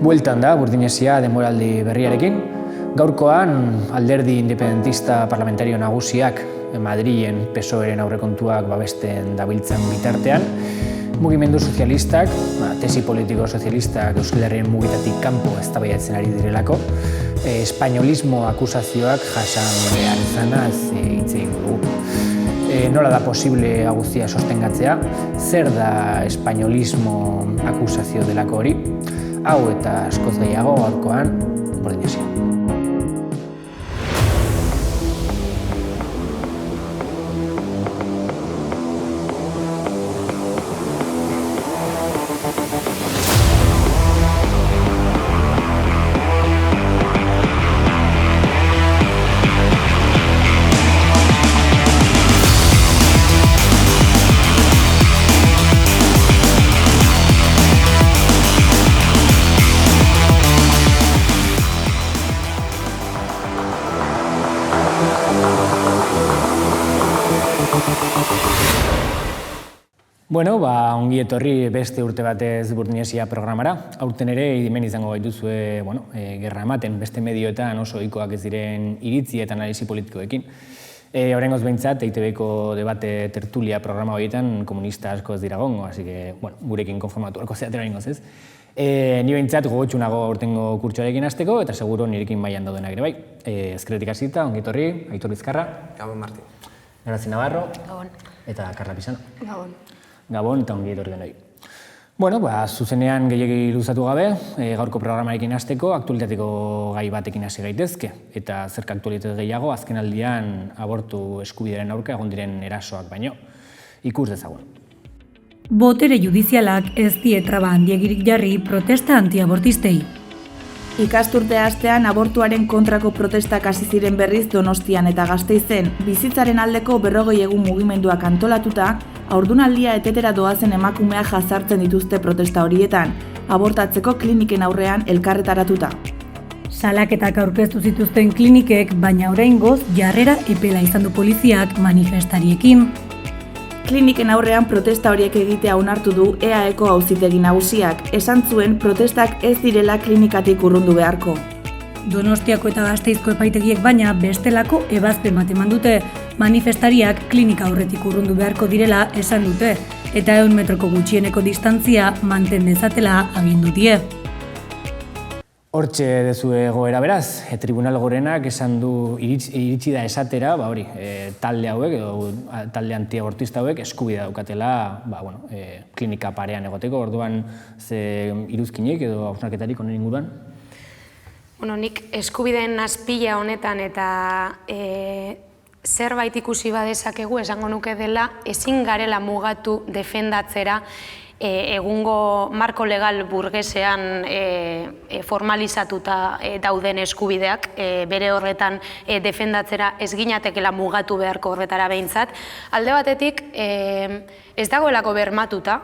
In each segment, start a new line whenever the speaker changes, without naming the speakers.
Bueltan da Burdinesia denboraldi berriarekin. Gaurkoan alderdi independentista parlamentario nagusiak Madrilen PSOEren aurrekontuak babesten dabiltzan bitartean, mugimendu sozialistak, tesi politiko sozialistak Euskal Herrien mugitatik kanpo eztabaidatzen ari direlako, espainolismo akusazioak jasan behar izanaz hitz egingo dugu. Nola da posible guztia sostengatzea? Zer da espainolismo akusazio delako hori? Hau eta askoz gehiago gaurkoan Burdinesia. Bueno, ongi etorri beste urte batez Burdinesia programara. Aurten ere hemen izango gaituzue, gerra ematen beste medioetan oso ohikoak ez diren iritzi eta analisi politikoekin. Oraingoz behintzat, EITB-ko debate tertulia programa horietan komunista asko ez dira gongo, así que, gurekin konformatu harko zeatera oraingoz ez. Ni behintzat gogotsu nago aurtengo kurtsoarekin hasteko eta seguro nirekin mailan daudenak ere bai. Ezkerretik hasita, ongi etorri, Aitor Bizkarra.
Gabon, Martin.
Garazi Navarro.
Gabon.
Eta Karla Pisano.
Gabon.
Gabon eta ongi etorri denoi. Zuzenean gehiegi luzatu gabe, gaurko programarekin hasteko aktualitateko gai batekin hasi gaitezke. Eta zerk aktualitate gehiago, azken aldian abortu eskubidearen aurka egon diren erasoak baino. Ikus dezagun.
Botere judizialak ez die traba handiegirik jarri protesta antiabortistei.
Ikasturte astean abortuaren kontrako protestak hasi ziren berriz Donostian eta Gasteizen, bizitzaren aldeko 40 egun mugimenduak antolatuta, haurdunaldia etetera doazen emakumeak jazartzen dituzte protesta horietan, abortatzeko kliniken aurrean elkarretaratuta.
Salaketak aurkeztu zituzten klinikek, baina oraingoz jarrera epela izan du poliziak manifestariekin.
Kliniken aurrean protesta horiek egitea onartu du EAEko auzitegi nagusiak, esan zuen protestak ez direla klinikatik urrundu beharko.
Donostiako eta Gasteizko epaitegiek baina bestelako ebazpen bat eman dute, manifestariak klinika aurretik urrundu beharko direla esan dute, eta 100 metroko gutxieneko distantzia manten dezatela agindu die.
Hortxe dezue egoera beraz, Tribunal Gorenak esan du iritsi da esatera, talde hauek edo talde antiabortista hauek eskubidea daukatela, klinika parean egoteko, orduan ze iruzkinek edo hausnarketarik honen inguruan?
Nik eskubideen azpila honetan eta zerbait ikusi badezakegu esango nuke dela ezin garela mugatu defendatzera egungo marko legal burgesean formalizatuta dauden eskubideak, bere horretan defendatzera ez ginatekela mugatu beharko horretara behintzat. Alde batetik, ez dagoelako bermatuta,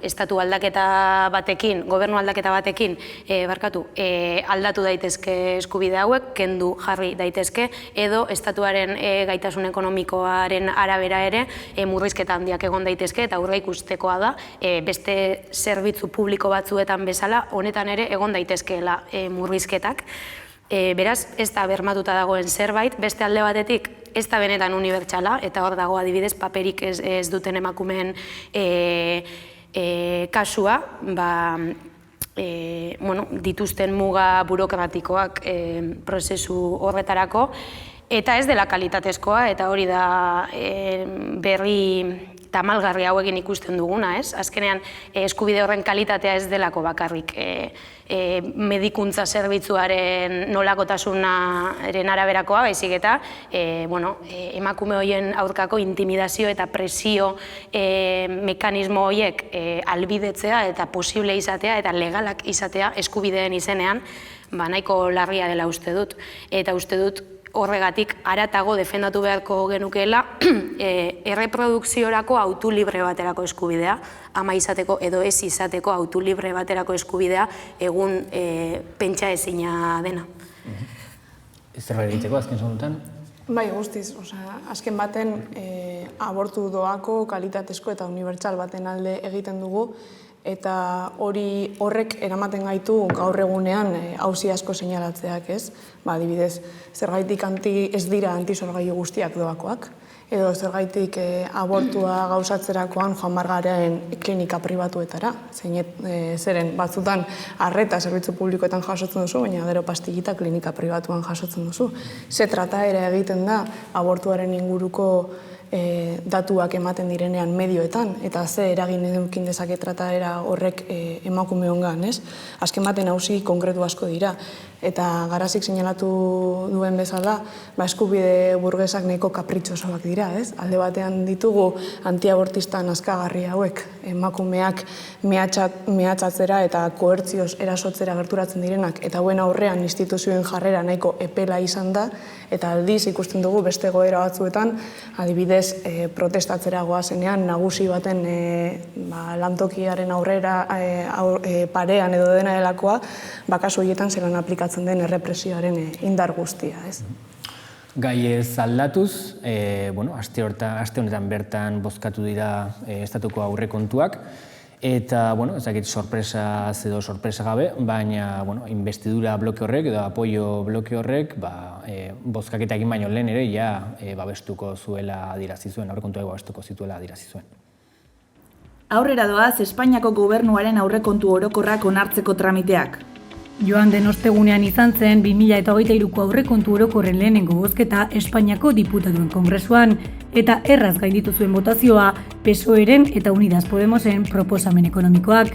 estatu aldaketa batekin, gobernu aldaketa batekin, aldatu daitezke eskubide hauek, kendu jarri daitezke, edo estatuaren gaitasun ekonomikoaren arabera ere murrizketa handiak egon daitezke, eta aurre ikustekoa da, beste zerbitzu publiko batzuetan bezala, honetan ere egon daitezkeela murrizketak. Beraz, ez da bermatuta dagoen zerbait, beste alde batetik, ez da benetan unibertsala, eta hor dago adibidez paperik ez duten emakumeen kasua, dituzten muga burokratikoak prozesu horretarako, eta ez dela kalitatezkoa, eta hori da berri tamalgarri hauekin ikusten duguna, ez? Azkenean, eskubide horren kalitatea ez delako bakarrik medikuntza zerbitzuaren nolakotasunaren araberakoa, baizik eta emakume horien aurkako intimidazio eta presio mekanismo horiek albidetzea eta posible izatea eta legalak izatea eskubideen izenean, nahiko larria dela uste dut. Eta uste dut horregatik haratago defendatu beharko genukeela erreprodukziorako autu libre baterako eskubidea, ama izateko edo ez izateko autu libre baterako eskubidea egun pentsa ezina dena.
Zerbait egiteko azken segundutan?
Bai, guztiz, azken baten abortu doako, kalitatezko eta unibertsal baten alde egiten dugu, eta horrek eramaten gaitu gaur egunean auzi asko seinalatzeak, ez? Adibidez, zergaitik ez dira antisorgailu guztiak doakoak, edo zergaitik abortua gauzatzerakoan joan bargaren klinika pribatuetara, zeren batzutan arreta zerbitzu publikoetan jasotzen duzu, baina gero pastillita klinika pribatuan jasotzen duzu. Ze trataera egiten da abortuaren inguruko datuak ematen direnean medioetan, eta ze eragin edukin dezake trataera horrek emakumeongan, ez? Azken baten auzi konkretu asko dira, eta Garazik seinalatu duen bezala, eskubide burgesak nahiko kapritxosoak dira, ez? Alde batean ditugu antiabortista nazkagarri hauek, emakumeak mehatxatzera eta koertzioz erasotzera gerturatzen direnak, eta hauen aurrean instituzioen jarrera nahiko epela izan da, eta aldiz ikusten dugu beste egoera batzuetan, adibidez protestatzera goazenean, nagusi baten lantokiaren aurrera parean edo dena delakoa, kasu horietan zelan aplikatzen den errepresioaren indar guztia, ez?
Gai ez aldatuz, aste honetan bertan bozkatu dira estatuko aurrekontuak, eta, ez dakit sorpresa edo sorpresa gabe, baina investidura bloke horrek edo apoio bloke horrek bozkaketa egin baino lehen ere babestuko zuela adierazi zuen, aurrekontuak babestuko zituela adierazi zuen.
Aurrera doaz, Espainiako gobernuaren aurrekontu orokorrak onartzeko tramiteak.
Joan den ostegunean izan zen 2023ko aurrekontu orokorren lehenengo bozketa Espainiako diputatuen kongresuan, eta erraz gainditu zuen botazioa PSOEren eta Unidas Podemosen proposamen ekonomikoak.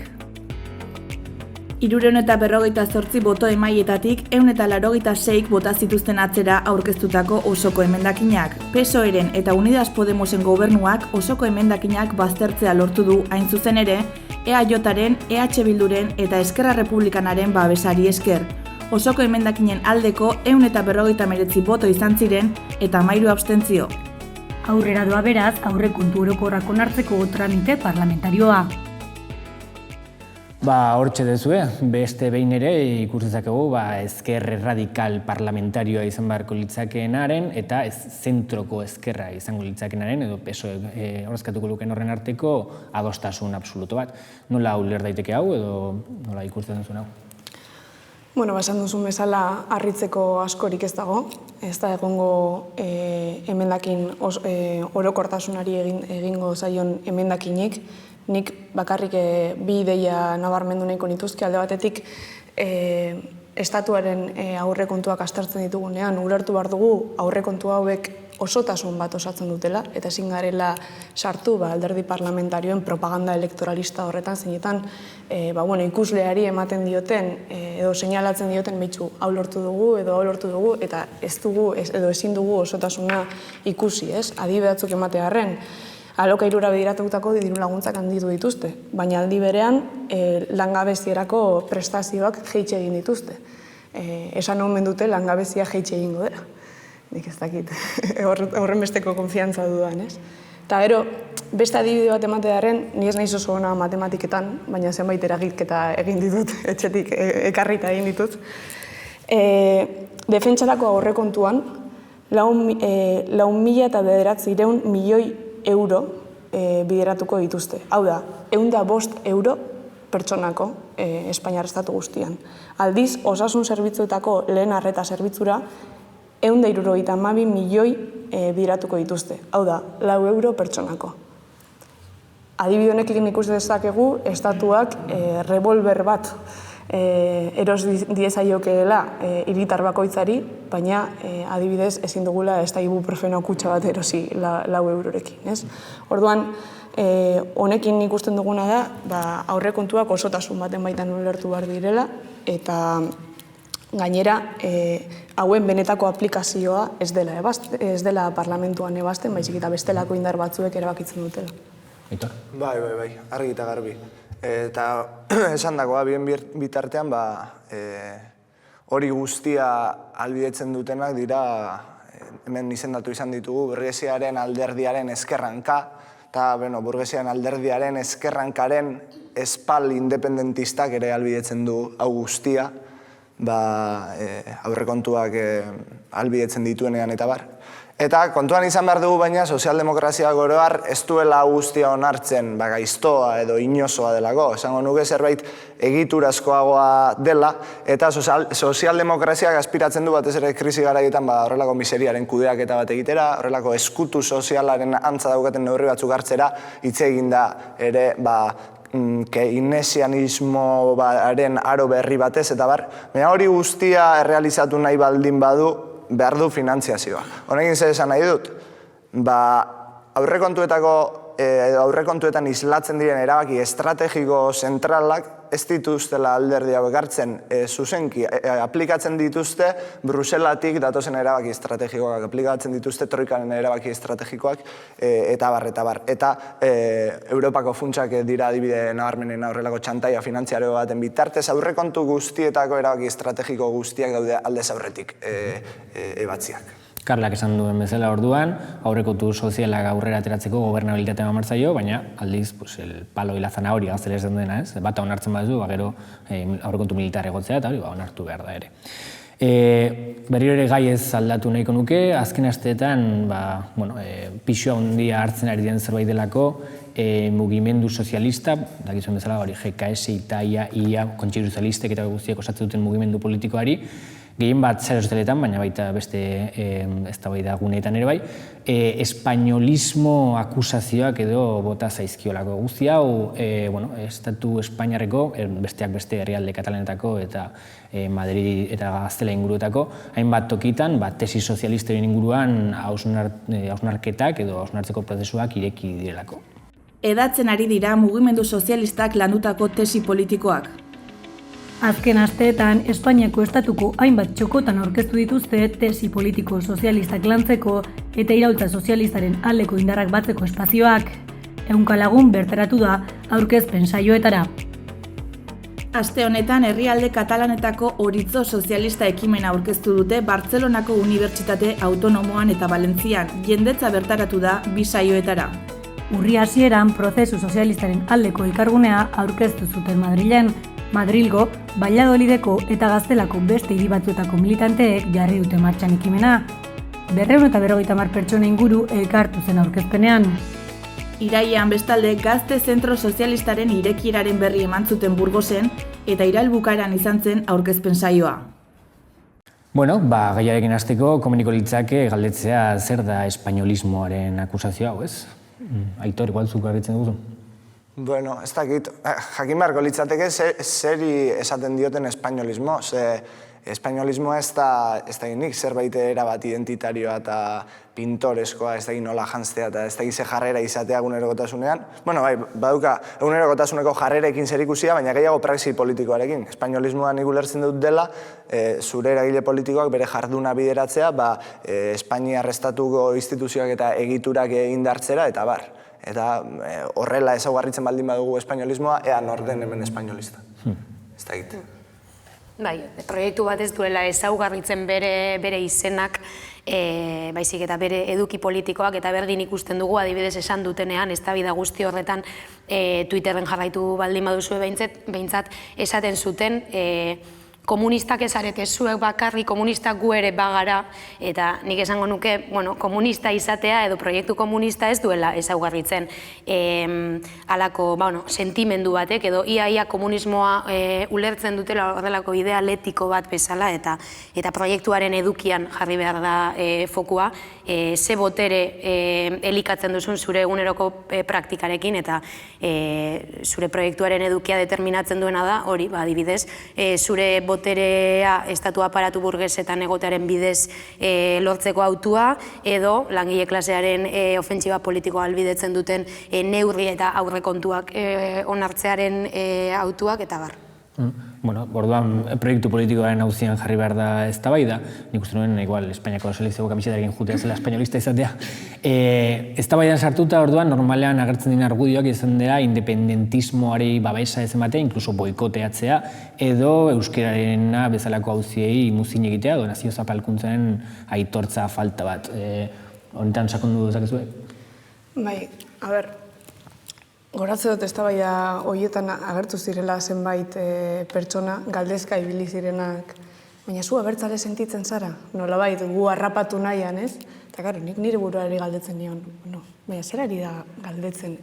358 boto emaietatik 186 bota zituzten atzera aurkeztutako osoko emendakinak. PSOEren eta Unidas Podemosen gobernuak osoko emendakinak baztertzea lortu du hain zuzen ere, EAJaren, EH Bilduren eta Eskerra Republikanaren babesari esker. Osoko emendakinen aldeko 159 boto izan ziren eta 13 abstentzio.
Aurrera doa beraz, aurrekontu orokorrak onartzeko tramite parlamentarioa.
Hortxe dezue, beste behin ere ikus dezakegu ezker radikal parlamentarioa izan beharko litzakeenaren eta zentroko ezkerra izango litzakeenaren edo PSOE ordezkatuko lukeen horren arteko adostasun absoluto bat. Nola uler daiteke hau edo nola ikusten duzun hau?
Esan duzun bezala harritzeko askorik ez dago, ez da egongo emendakin orokortasunari egingo zaion emendakinik. Nik bakarrik bi ideia nabarmendu nahiko nituzke, alde batetik estatuaren aurrekontuak aztertzen ditugunean, ulertu behar dugu aurrekontu hauek osotasun bat osatzen dutela, eta ezin garela sartu alderdi parlamentarioen propaganda elektoralista horretan, zeinetan ikusleari ematen dioten edo seinalatzen dioten mitzu hau lortu dugu, eta ez dugu edo ezin dugu osotasuna ikusi, ez? Adibide batzuk ematearren, alokairura bideratutako diru laguntzak handitu dituzte, baina aldi berean langabezierako prestazioak jeitxe egin dituzte. Esan omen dute langabezia jeitxe egingo dela. Nik ez dakit, horren besteko konfiantza dudan, ez? Eta gero, beste adibide bat ematearen, ni ez naiz oso ona matematiketan, baina zenbait eragiketa egin ditut, etxetik ekarrita egin ditut. Defentsarako aurrekontuan, 4.900 milioi euro bideratuko dituzte. Hau da, 105 euro pertsonako Espainiar estatu guztian. Aldiz, osasun zerbitzuetako lehen arreta zerbitzura 172 milioi bideratuko dituzte. Hau da, 4 euro pertsonako. Adibide honekin ikus dezakegu, estatuak revolver bat eros diezaiokeela hiritar bakoitzari, baina adibidez ezin dugula ez da ibuprofeno kutxa bat erosi 4 eurorekin. Orduan, honekin ikusten duguna da aurrekontuak osotasun baten baitan ulertu behar direla, eta gainera hauen benetako aplikazioa ez dela parlamentuan ebazten, baizik eta bestelako indar batzuek erabakitzen dutela.
Bai, argi eta garbi. Eta esan dagoa, bien bitartean, hori guztia albidetzen dutenak dira, hemen izendatu izan ditugu, burgesiaren alderdiaren ezkerranka, eta burgesiaren alderdiaren ezkerrankaren espal independentistak ere albidetzen du hau guztia, aurrekontuak albidetzen dituenean eta bar. Eta kontuan izan behar dugu baina sozialdemokrazia oroar ez duela guztia onartzen gaiztoa edo inozoa delako. Esango nuke zerbait egiturazkoagoa dela eta sozialdemokraziak aspiratzen du batez ere krisi garaietan horrelako miseriaren kudeaketa bat egitera, horrelako eskutu sozialaren antza daukaten neurri batzuk hartzera, hitz egin da ere keynesianismoaren aro berri batez eta bar. Baina hori guztia errealizatu nahi baldin badu, behar du finantziazioa. Honekin zer esan nahi dut? Aurrekontuetan islatzen diren erabaki estrategiko zentralak ez dituztela alderdi hauek hartzen zuzenki, aplikatzen dituzte Bruselatik datozen erabaki estrategikoak, aplikatzen dituzte troikaren erabaki estrategikoak eta bar. Eta Europako funtsak dira adibide nabarmenen horrelako txantaia finantziario baten bitartez, aurrekontu guztietako erabaki estrategiko guztiak daude aldez aurretik ebatziak.
Karlak esan duen bezala orduan, aurrekontu sozialak aurrera ateratzeko gobernabilitatea mamartzaio, baina aldiz el palo y la zanahoria gaztela esan duena, ez? Bata onartzen baduzu, gero aurrekontu militar egotzea eta hori onartu behar da ere. Berriro ere gai ez aldatu nahiko nuke, azken asteetan pixua handia hartzen ari den zerbait delako mugimendu sozialista, dakizuen bezala hori GKS, Itaia, IA, Kontseilu Sozialistek eta guztiak osatzen duten mugimendu politikoari, gehien bat zara sozialetan, baina baita beste eztabaida guneetan ere bai, espainolismo akusazioak edo bota zaizkiolako. Guzti hau, Estatu Espainiarreko, besteak beste herrialde katalanetako eta Madrid eta Gaztela inguruetako, hainbat tokitan, tesi sozialisten inguruan hausnarketak edo hausnartzeko prozesuak ireki direlako.
Hedatzen ari dira mugimendu sozialistak landutako tesi politikoak.
Azken asteetan, Espainiako estatuko hainbat txokotan aurkeztu dituzte tesi politiko sozialistak lantzeko eta iraultza sozialistaren aldeko indarrak batzeko espazioak. 100 lagun bertaratu da aurkezpen saioetara.
Aste honetan, herrialde katalanetako Horitzo Sozialista ekimena aurkeztu dute Bartzelonako Unibertsitate Autonomoan eta Valentzian, jendetza bertaratu da 2 saioetara.
Urri hasieran, prozesu sozialistaren aldeko elkargunea aurkeztu zuten Madrilen. Madrilgo, Valladolideko eta Gaztelako beste hiri batzuetako militanteek jarri dute martxan ekimena. 250 pertsona inguru elkartu zen aurkezpenean.
Irailean bestalde Gazte Zentro Sozialistaren irekieraren berri eman zuten Burgosen eta irail bukaeran izan zen aurkezpen saioa.
Gaiarekin hasteko komuniko litzake galdetzea zer da espainolismoaren akusazio hau, ez? Aitor, igual zuk garritzen duzu?
Ez dakit, jakin beharko litzateke zeri esaten dioten espainolismo. Espainolismoa ez da nik zerbait erabat identitarioa eta pintoreskoa, ez da nola jantzea eta ez da ze jarrera izatea egunerokotasunean. Baduka egunerokotasuneko jarrerekin zerikusia, baina gehiago praxi politikoarekin. Espainolismoa nik ulertzen dut dela, zure eragile politikoak bere jarduna bideratzea, Espainiar estatuko instituzioak eta egiturak indartzera eta bar. Eta horrela ezaugarritzen baldin badugu espainolismoa, ea nor den hemen espainolista. Ez da egite.
Proiektu bat ez duela ezaugarritzen bere izenak, baizik eta bere eduki politikoak eta berdin ikusten dugu, adibidez esan dutenean, eztabaida guzti horretan Twitterren jarraitu baldin baduzue behintzat esaten zuten, komunistak ez arete zuek bakarri, komunistak gu ere bagara, eta nik esango nuke, komunista izatea edo proiektu komunista ez duela ezaugarritzen halako sentimendu batek, edo ia komunismoa ulertzen dutela horrelako ideal etiko bat bezala, eta proiektuaren edukian jarri behar da fokua, ze botere elikatzen duzun zure eguneroko praktikarekin, eta zure proiektuaren edukia determinatzen duena da, hori, adibidez, zure boterea estatu aparatu burgesetan egotearen bidez lortzeko autua, edo langile klasearen ofentsiba politikoa albidetzen duten neurri eta aurrekontuak onartzearen autuak, eta bar.
Orduan, proiektu politikoaren auzian jarri behar da eztabaida, nik uste nuen, igual, Espainiako sozialistako kamisetarekin jutea zela espainolista izatea. Eztabaidan sartuta, orduan, normalean agertzen dira argudioak izan dira independentismoari babesa ez ematea, inkluso boikoteatzea, edo euskararena bezalako auziei muzin egitea, edo nazio zapalkuntzaren aitortza falta bat. Honetan sakondu dezakezue?
Goratze dut eztabaida horietan agertu zirela zenbait pertsona, galdezka ibili zirenak, baina zu abertzale sentitzen zara, nolabait gu harrapatu nahian, ez? Eta gero, nik nire buruari galdetzen nion, baina zer ari da galdetzen,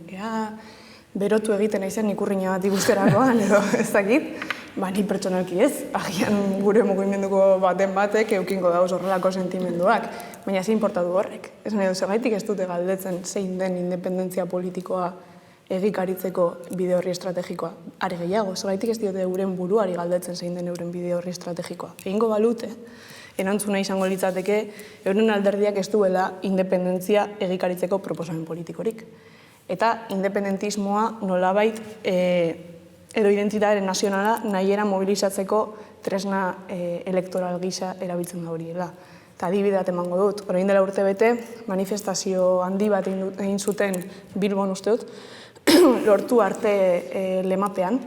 berotu egiten aizen ikurriña bat ikusterakoan, edo ez dakit, ni pertsonalki ez, agian gure mugimenduko baten batek eukingo dauz horrelako sentimenduak, baina ze importatu horrek. Ez nahi zergaitik ez dute galdetzen zein den independentzia politikoa egikaritzeko bide horri estrategikoa. Are gehiago, zergaitik ez diote euren buruari galdetzen zein den euren bide horri estrategikoa. Egingo balute, erantzuna izango litzateke, euren alderdiak ez duela independentzia egikaritzeko proposamen politikorik. Eta independentismoa nolabait edo identitate nazionala nahiera mobilizatzeko tresna elektoral gisa erabiltzen da horiela. Eta adibide emango dut, orain dela urte bete, manifestazio handi bat egin zuten Bilbon uste dut, lortu arte lemapean,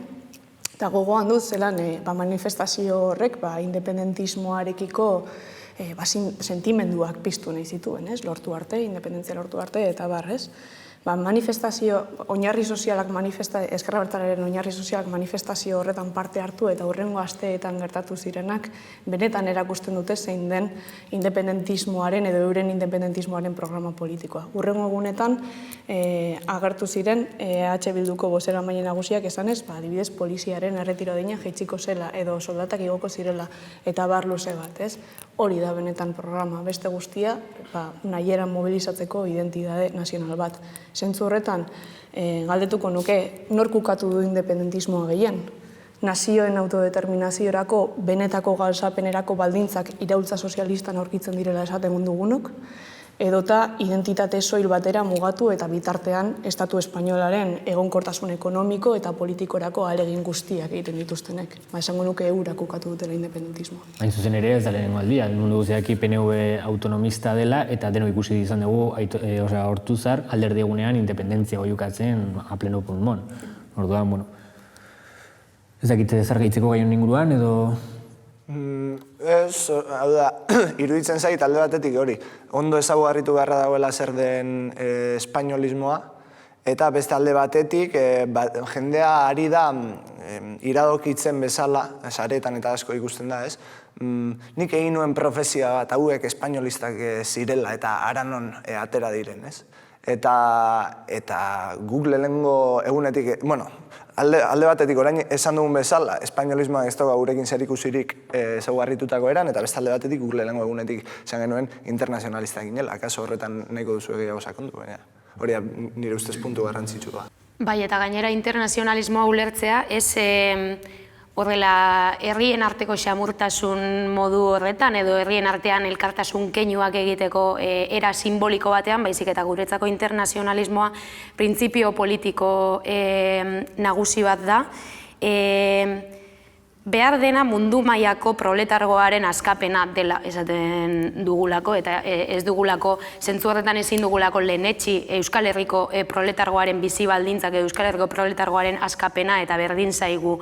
eta gogoan dut zelan manifestazio horrek independentismoarekiko sentimenduak piztu nahi zituen, lortu arte, independentzia lortu arte, eta barrez. Manifestazio, oinarri sozialak Ezker Abertzalearen oinarri sozialak manifestazio horretan parte hartu eta hurrengo asteetan gertatu zirenak benetan erakusten dute zein den independentismoaren edo euren independentismoaren programa politikoa. Hurrengo egunetan agertu ziren EH Bilduko bozeramaile nagusiak esanez, adibidez poliziaren erretiro deina jaitsiko zela edo soldatak igoko zirela eta bar luze bat, ez? Hori da benetan programa, beste guztia nahieran mobilizatzeko identitate nazional bat. Zentzu horretan, galdetuko nuke, nork ukatu du independentismoa gehien? Nazioen autodeterminaziorako, benetako galtzapenerako baldintzak iraultza sozialistan aurkitzen direla esaten dugunok, edota identitate soil batera mugatu eta bitartean Estatu Espainolaren egonkortasun ekonomiko eta politikorako ahalegin guztiak egiten dituztenek. Esango nuke eurak ukatu dutela independentismoa.
Hain zuzen ere ez da lehenengo aldia, mundu guztiak PNV autonomista dela eta deno ikusi izan dugu Ortuzar alderdi egunean independentzia goiukatzen a pleno pulmon. Orduan, bueno, ez dakit zer gehitzeko gaion inguruan edo...
Ez, hau da, iruditzen zait alde batetik hori. Ondo ezagugarritu beharra dagoela zer den espainolismoa, eta beste alde batetik jendea ari da iradokitzen bezala, saretan eta asko ikusten da, ez? Nik egin nuen profesia bat hauek espainolistak zirela eta haranon atera diren, ez? Eta guk lehenengo egunetik, bueno, alde batetik orain esan dugun bezala, espainolismoa ez dago gurekin zerikusirik ezaugarritutako eran, eta beste alde batetik guk lehenengo egunetik esan genuen internazionalista ginela. Akaso horretan nahiko duzu egiago sakondu, baina hori nire ustez puntu garrantzitsua.
Bai, eta gainera internazionalismoa ulertzea, ez horrela herrien arteko xamurtasun modu horretan edo herrien artean elkartasun keinuak egiteko era simboliko batean, baizik eta guretzako internazionalismoa printzipio politiko nagusi bat da. Behar dena mundu mailako proletargoaren askapena dela esaten dugulako, eta ez dugulako, zentzu horretan ezin dugulako lehenetxi Euskal Herriko proletargoaren bizi baldintzak edo Euskal Herriko proletargoaren askapena eta berdin zaigu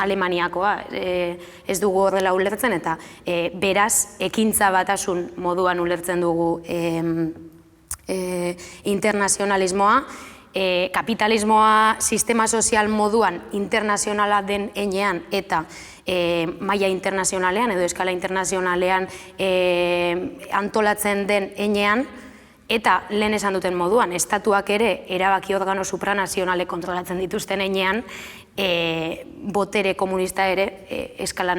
Alemaniakoa. Ez dugu horrela ulertzen eta beraz ekintza batasun moduan ulertzen dugu internazionalismoa. Kapitalismoa sistema sozial moduan internazionala den enean eta maila internazionalean edo eskala internazionalean antolatzen den enean eta lehen esan duten moduan, estatuak ere erabaki organo supranazionalek kontrolatzen dituzten enean botere komunista ere eskala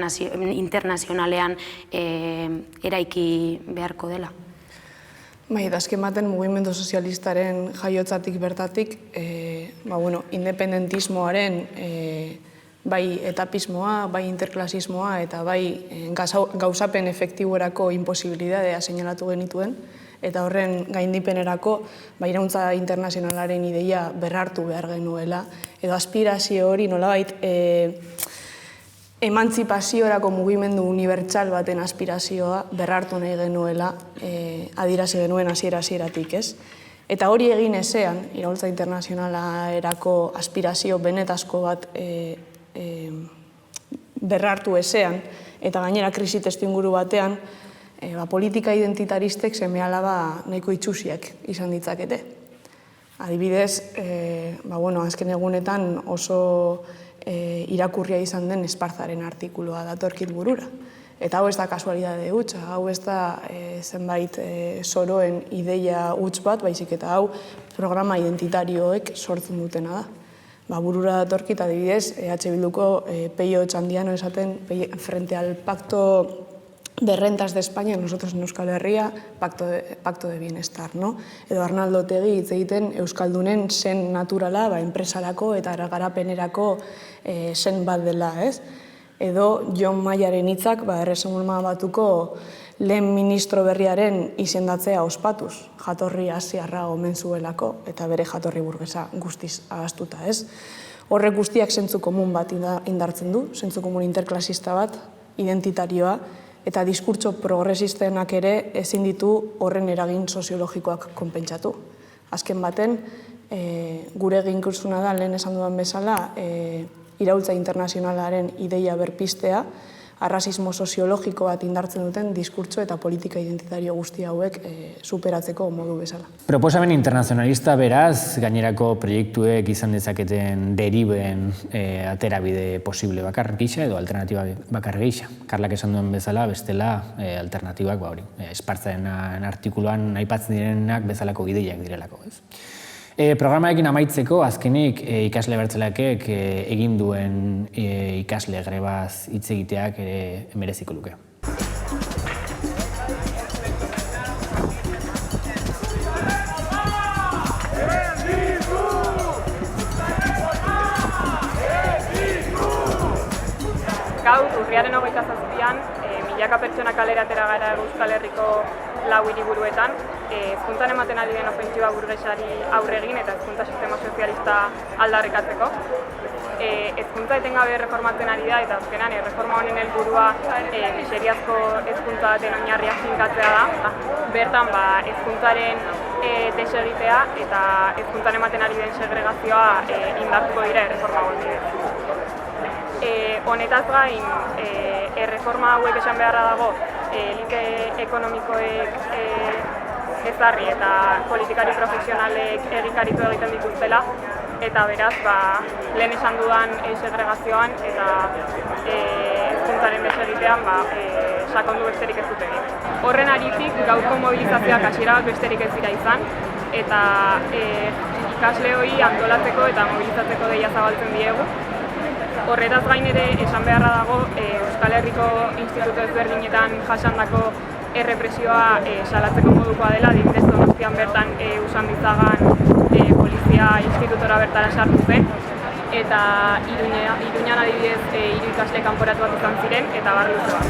internazionalean eraiki beharko dela.
Bai, azken baten mugimendu sozialistaren jaiotzatik bertatik, independentismoaren bai etapismoa, bai interklasismoa eta bai gauzapen efektiborako imposibilidadea seinalatu genituen, eta horren gaindipenerako irauntza internazionalaren ideia berrartu behar genuela, edo aspirazio hori nolabait emantzipaziorako mugimendu unibertsal baten aspirazioa berrartu nahi genuela adierazi genuen hasieratik, ez? Eta hori egin ezean, iraultza internazionalerako aspirazio benetazko bat berrartu ezean, eta gainera krisi testuinguru batean, politika identitaristek seme-alaba nahiko itxusiak izan ditzakete. Adibidez, azken egunetan oso irakurria izan den Esparzaren artikuloa datorkit burura. Eta hau ez da kasualidade huts, hau ez da zenbait soroen ideia huts bat, baizik eta hau programa identitarioek sortzen dutena da. Burura datorkit adibidez, EH Bilduko Peio Txandiano esaten, frente al pacto de rentas de España, nosotros en Euskal Herria, pacto de bienestar, no? Edo Arnaldo Otegi hitz egiten Euskaldunen sen naturala, enpresarako eta garapenerako sen bat dela, ez? Edo Jon Maiaren hitzak, Erresuma Batuko lehen ministro berriaren izendatzea ospatuz, jatorri asiarra omen zuelako, eta bere jatorri burgesa guztiz ahaztuta, ez? Horrek guztiak zentzu komun bat indartzen du, zentzu komun interklasista bat, identitarioa, eta diskurtso progresistenak ere ezin ditu horren eragin soziologikoak konpentsatu. Azken baten, gure eginkizuna da, lehen esan dudan bezala, iraultza internazionalaren ideia berpistea, arrazismo soziologiko bat indartzen duten diskurtso eta politika identitario guzti hauek superatzeko modu bezala.
Proposamen internazionalista beraz, gainerako proiektuek izan dezaketen deriben aterabide posible bakar gisa edo alternatiba bakar gisa. Karlak esan duen bezala, bestela alternatibak espartzaren artikuluan aipatzen direnak bezalako ideiak direlako. Programarekin amaitzeko, azkenik ikasle bertzelakek egin duen ikasle grebaz hitz egiteak ere mereziko luke.
Gaur, urriaren 27an, milaka pertsona kalera atera gara Euskal Herriko 4 hiriburuetan, hezkuntzan ematen ari den ofentsiba burgesari aurre egin eta hezkuntza sistema sozialista aldarrikatzeko. Hezkuntza etengabe reformatzen ari da eta azkenan erreforma honen helburua miseriazko hezkuntza baten oinarriak finkatzea da. Bertan hezkuntzaren desegitea eta hezkuntzan ematen ari den segregazioa indartuko dira erreforma honen bidez. Honetaz gain, erreforma hauek esan beharra dago, elite ekonomikoek ezarri eta politikari profesionalek egikaritu egiten dituztela, eta beraz, lehen esan dudan segregazioan eta hezkuntzaren desegitean sakondu besterik ez dut egin. Horren aritik, gaurko mobilizazioak hasiera bat besterik ez dira izan, eta ikasleoi antolatzeko eta mobilizatzeko deia zabaltzen diegu. Horretaz gain ere esan beharra dago Euskal Herriko institutu ezberdinetan jasandako errepresioa salatzeko modukoa dela, adibidez Donostian bertan Usanditzagan polizia institutora bertara sartu zen, eta Iruñan adibidez 3 ikasle kanporatuak izan ziren eta bar luze bat.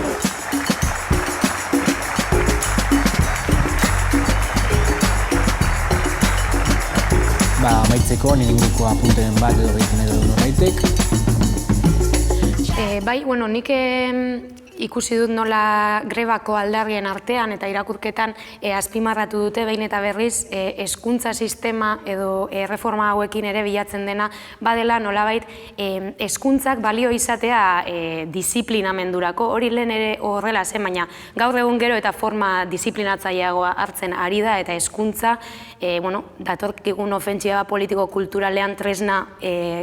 Amaitzeko, nire inguruko apunteren bat edo egiten edo norbaitek.
Nik ikusi dut nola grebako aldarrien artean eta irakurketan azpimarratu dute behin eta berriz hezkuntza sistema edo erreforma hauekin ere bilatzen dena badela nolabait hezkuntzak balio izatea disiplinamendurako, hori lehen ere horrela zen, baina gaur egun gero eta forma disiplinatzaileagoa hartzen ari da eta hezkuntza datorkigun ofentsiba politiko-kulturalean tresna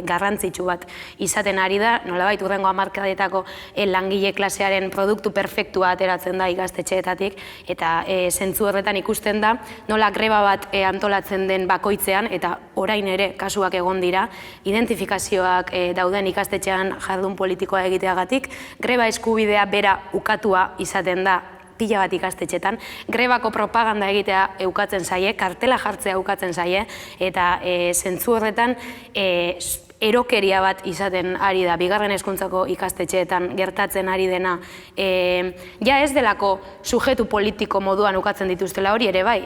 garrantzitsu bat izaten ari da, nolabait hurrengo hamarkadetako langile klasearen produktu perfektua ateratzen da ikastetxeetatik eta zentzu horretan ikusten da nola greba bat antolatzen den bakoitzean eta orain ere kasuak egon dira, identifikazioak dauden ikastetxean jardun politikoa egiteagatik, greba eskubidea bera ukatua izaten da pila bat ikastetxetan, grebako propaganda egitea eukatzen zaie, kartela jartzea eukatzen zaie, eta zentzu horretan erokeria bat izaten ari da, bigarren hezkuntzako ikastetxeetan gertatzen ari dena. Ja ez delako sujetu politiko moduan ukatzen dituztela, hori ere bai.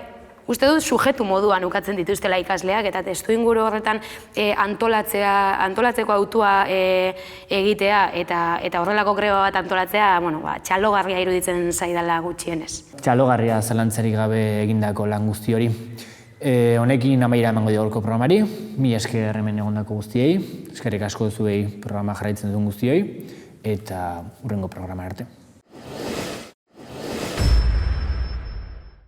Uste dut sujetu moduan ukatzen dituztela ikasleak eta testuinguru horretan antolatzeko autua egitea eta horrelako greba bat antolatzea txalogarria iruditzen zaidala gutxienez.
Txalogarria zalantzarik gabe egindako lan guzti hori. Honekin amaiera emango gaurko programari, mila esker hemen egondako guztiei, eskerrik asko zuei programa jarraitzen duen guztioi eta hurrengo programa arte.